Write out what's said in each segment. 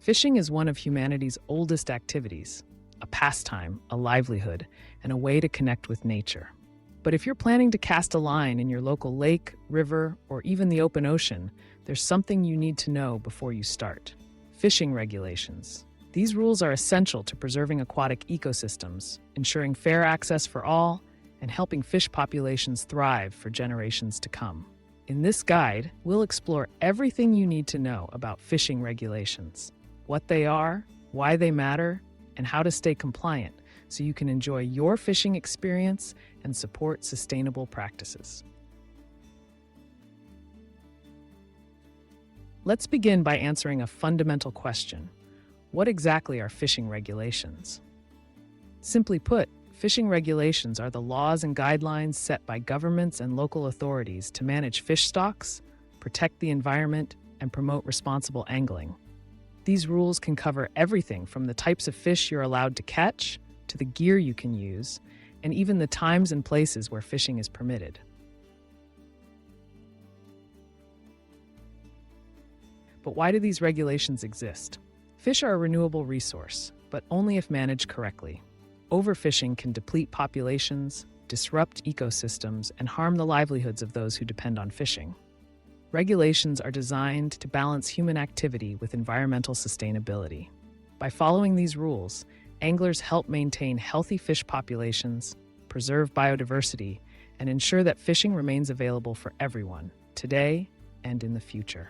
Fishing is one of humanity's oldest activities, a pastime, a livelihood, and a way to connect with nature. But if you're planning to cast a line in your local lake, river, or even the open ocean, there's something you need to know before you start. Fishing regulations. These rules are essential to preserving aquatic ecosystems, ensuring fair access for all, and helping fish populations thrive for generations to come. In this guide, we'll explore everything you need to know about fishing regulations, what they are, why they matter, and how to stay compliant so you can enjoy your fishing experience and support sustainable practices. Let's begin by answering a fundamental question. What exactly are fishing regulations? Simply put, fishing regulations are the laws and guidelines set by governments and local authorities to manage fish stocks, protect the environment, and promote responsible angling. These rules can cover everything from the types of fish you're allowed to catch, to the gear you can use, and even the times and places where fishing is permitted. But why do these regulations exist? Fish are a renewable resource, but only if managed correctly. Overfishing can deplete populations, disrupt ecosystems, and harm the livelihoods of those who depend on fishing. Regulations are designed to balance human activity with environmental sustainability. By following these rules, anglers help maintain healthy fish populations, preserve biodiversity, and ensure that fishing remains available for everyone, today and in the future.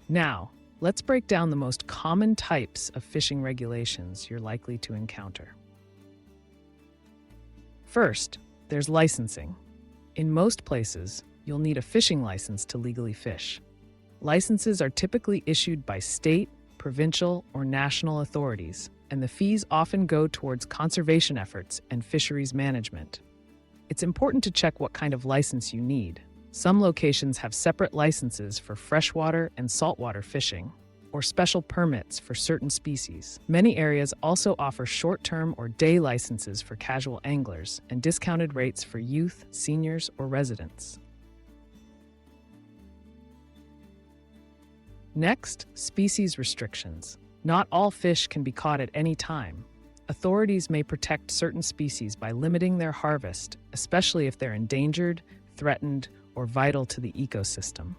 Now, let's break down the most common types of fishing regulations you're likely to encounter. First, there's licensing. In most places, you'll need a fishing license to legally fish. Licenses are typically issued by state, provincial, or national authorities, and the fees often go towards conservation efforts and fisheries management. It's important to check what kind of license you need. Some locations have separate licenses for freshwater and saltwater fishing, or special permits for certain species. Many areas also offer short-term or day licenses for casual anglers and discounted rates for youth, seniors, or residents. Next, species restrictions. Not all fish can be caught at any time. Authorities may protect certain species by limiting their harvest, especially if they're endangered, threatened, or vital to the ecosystem.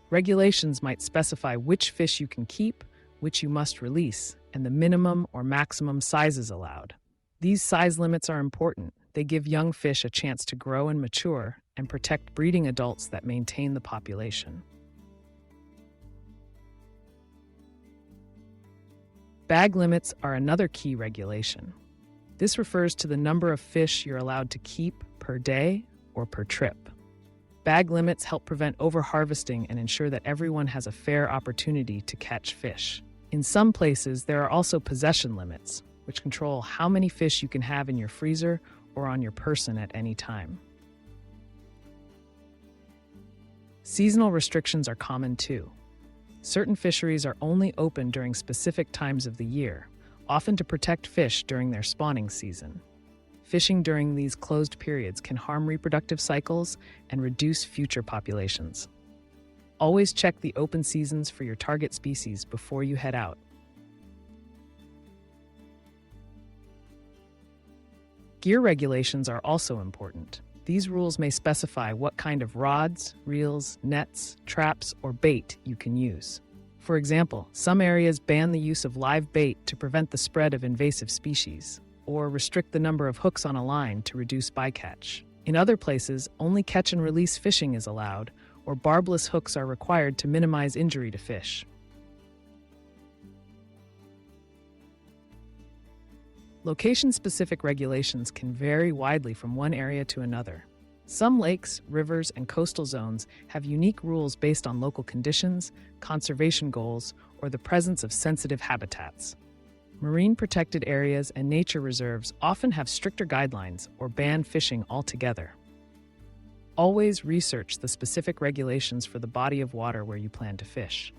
Regulations might specify which fish you can keep, which you must release, and the minimum or maximum sizes allowed. These size limits are important. They give young fish a chance to grow and mature and protect breeding adults that maintain the population. Bag limits are another key regulation. This refers to the number of fish you're allowed to keep per day or per trip. Bag limits help prevent overharvesting and ensure that everyone has a fair opportunity to catch fish. In some places, there are also possession limits, which control how many fish you can have in your freezer or on your person at any time. Seasonal restrictions are common too. Certain fisheries are only open during specific times of the year, often to protect fish during their spawning season. Fishing during these closed periods can harm reproductive cycles and reduce future populations. Always check the open seasons for your target species before you head out. Gear regulations are also important. These rules may specify what kind of rods, reels, nets, traps, or bait you can use. For example, some areas ban the use of live bait to prevent the spread of invasive species, or restrict the number of hooks on a line to reduce bycatch. In other places, only catch and release fishing is allowed, or barbless hooks are required to minimize injury to fish. Location-specific regulations can vary widely from one area to another. Some lakes, rivers, and coastal zones have unique rules based on local conditions, conservation goals, or the presence of sensitive habitats. Marine protected areas and nature reserves often have stricter guidelines or ban fishing altogether. Always research the specific regulations for the body of water where you plan to fish.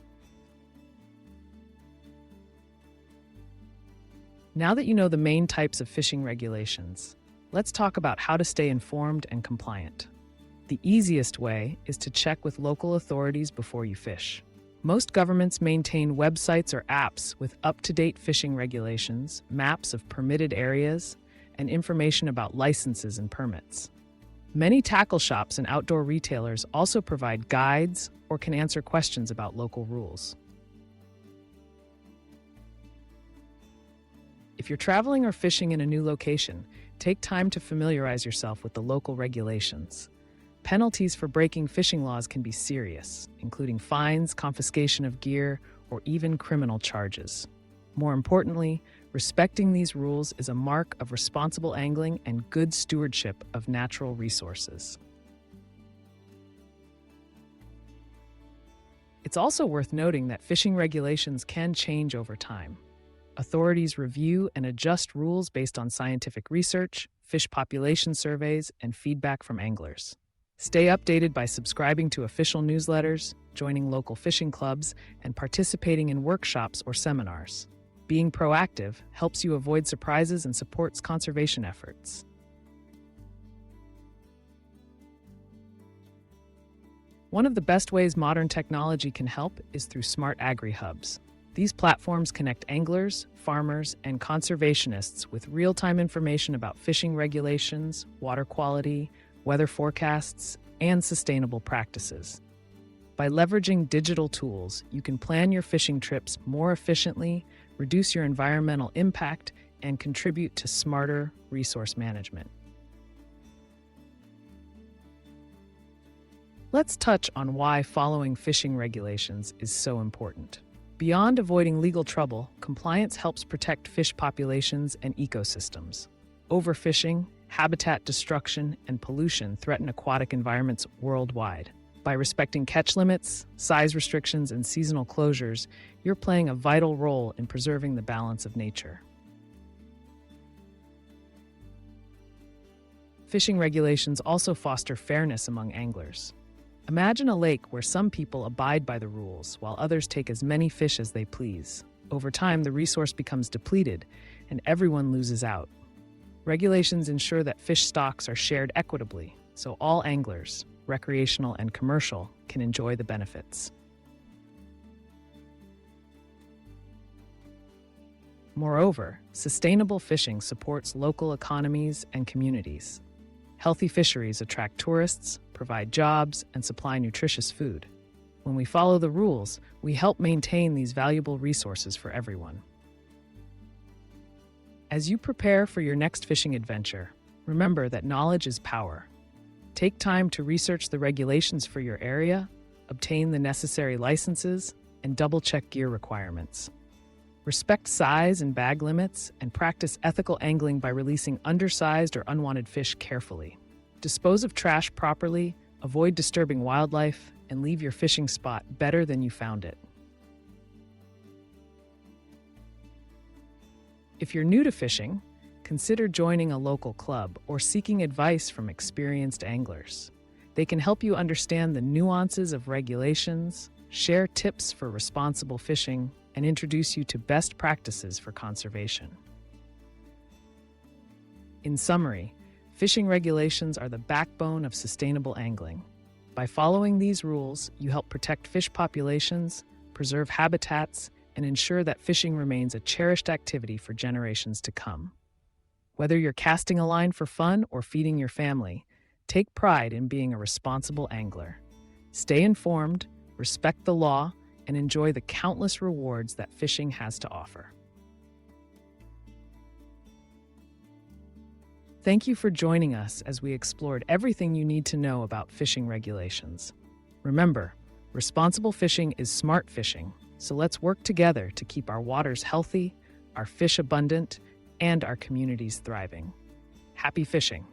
Now that you know the main types of fishing regulations, let's talk about how to stay informed and compliant. The easiest way is to check with local authorities before you fish. Most governments maintain websites or apps with up-to-date fishing regulations, maps of permitted areas, and information about licenses and permits. Many tackle shops and outdoor retailers also provide guides or can answer questions about local rules. If you're traveling or fishing in a new location, take time to familiarize yourself with the local regulations. Penalties for breaking fishing laws can be serious, including fines, confiscation of gear, or even criminal charges. More importantly, respecting these rules is a mark of responsible angling and good stewardship of natural resources. It's also worth noting that fishing regulations can change over time. Authorities review and adjust rules based on scientific research, fish population surveys, and feedback from anglers. Stay updated by subscribing to official newsletters, joining local fishing clubs, and participating in workshops or seminars. Being proactive helps you avoid surprises and supports conservation efforts. One of the best ways modern technology can help is through SMART-AGRI hubs. These platforms connect anglers, farmers, and conservationists with real-time information about fishing regulations, water quality, weather forecasts, and sustainable practices. By leveraging digital tools, you can plan your fishing trips more efficiently, reduce your environmental impact, and contribute to smarter resource management. Let's touch on why following fishing regulations is so important. Beyond avoiding legal trouble, compliance helps protect fish populations and ecosystems. Overfishing, habitat destruction, and pollution threaten aquatic environments worldwide. By respecting catch limits, size restrictions, and seasonal closures, you're playing a vital role in preserving the balance of nature. Fishing regulations also foster fairness among anglers. Imagine a lake where some people abide by the rules while others take as many fish as they please. Over time, the resource becomes depleted and everyone loses out. Regulations ensure that fish stocks are shared equitably, so all anglers, recreational and commercial, can enjoy the benefits. Moreover, sustainable fishing supports local economies and communities. Healthy fisheries attract tourists, provide jobs, and supply nutritious food. When we follow the rules, we help maintain these valuable resources for everyone. As you prepare for your next fishing adventure, remember that knowledge is power. Take time to research the regulations for your area, obtain the necessary licenses, and double-check gear requirements. Respect size and bag limits, and practice ethical angling by releasing undersized or unwanted fish carefully. Dispose of trash properly, avoid disturbing wildlife, and leave your fishing spot better than you found it. If you're new to fishing, consider joining a local club or seeking advice from experienced anglers. They can help you understand the nuances of regulations, share tips for responsible fishing, and introduce you to best practices for conservation. In summary, fishing regulations are the backbone of sustainable angling. By following these rules, you help protect fish populations, preserve habitats, and ensure that fishing remains a cherished activity for generations to come. Whether you're casting a line for fun or feeding your family, take pride in being a responsible angler. Stay informed, respect the law, and enjoy the countless rewards that fishing has to offer. Thank you for joining us as we explored everything you need to know about fishing regulations. Remember, responsible fishing is smart fishing, so let's work together to keep our waters healthy, our fish abundant, and our communities thriving. Happy fishing!